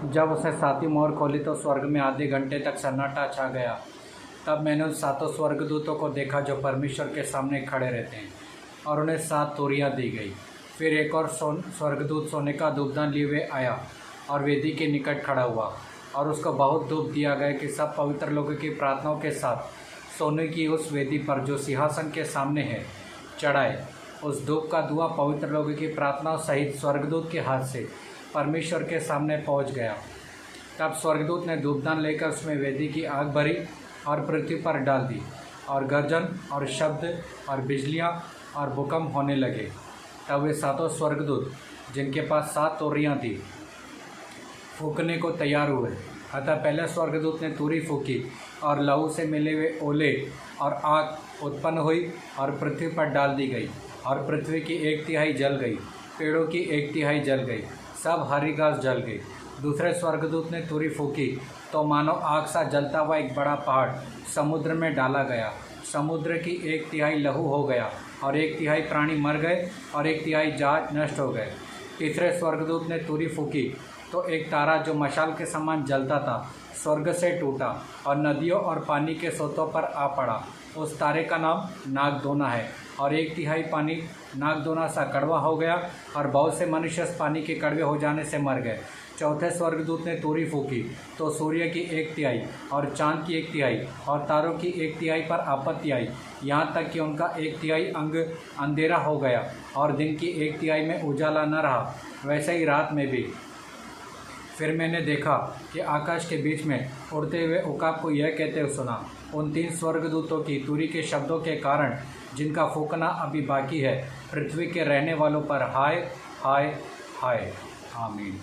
जब उसने सातवीं मोहर खोली तो स्वर्ग में आधे घंटे तक सन्नाटा छा गया। तब मैंने उन सातों स्वर्गदूतों को देखा जो परमेश्वर के सामने खड़े रहते हैं, और उन्हें 7 तोरियां दी गई। फिर एक और स्वर्गदूत सोने का धूपदान लिए हुए आया और वेदी के निकट खड़ा हुआ, और उसको बहुत धूप दिया गया कि सब पवित्र लोगों की प्रार्थनाओं के साथ सोने की उस वेदी पर जो सिंहासन के सामने है चढ़ाए। उस धूप का धुआं पवित्र लोगों की प्रार्थनाओं सहित स्वर्गदूत के हाथ से परमेश्वर के सामने पहुंच गया। तब स्वर्गदूत ने धूपदान लेकर उसमें वेदी की आग भरी और पृथ्वी पर डाल दी, और गर्जन और शब्द और बिजलियां और भूकंप होने लगे। तब वे सातों स्वर्गदूत जिनके पास 7 तोरियां थी फूंकने को तैयार हुए। अतः पहले स्वर्गदूत ने तुरही फूंकी, और लहू से मिले हुए ओले और आग उत्पन्न हुई और पृथ्वी पर डाल दी गई, और पृथ्वी की 1/3 जल गई, पेड़ों की 1/3 जल गई, सब हरी घास जल गई। दूसरे स्वर्गदूत ने तुरही फूंकी तो मानो आग सा जलता हुआ एक बड़ा पहाड़ समुद्र में डाला गया। समुद्र की 1/3 लहू हो गया, और 1/3 प्राणी मर गए, और 1/3 जहाज नष्ट हो गए। तीसरे स्वर्गदूत ने तुरही फूंकी तो एक तारा जो मशाल के समान जलता था स्वर्ग से टूटा और नदियों और पानी के सोतों पर आ पड़ा। उस तारे का नाम नागदोना है, और 1/3 पानी नागदोना सा कड़वा हो गया, और बहुत से मनुष्य इस पानी के कड़वे हो जाने से मर गए। चौथे स्वर्गदूत ने तुरही फूंकी तो सूर्य की 1/3 और चांद की 1/3 और तारों की 1/3 पर आपत्ति आई, यहाँ तक कि उनका 1/3 अंग अंधेरा हो गया, और दिन की 1/3 में उजाला न रहा, वैसे ही रात में भी। फिर मैंने देखा कि आकाश के बीच में उड़ते हुए उकाब को यह कहते हुए सुना, उन 3 स्वर्गदूतों की तुरही के शब्दों के कारण जिनका फूंकना अभी बाकी है, पृथ्वी के रहने वालों पर हाय हाय हाय। आमीन।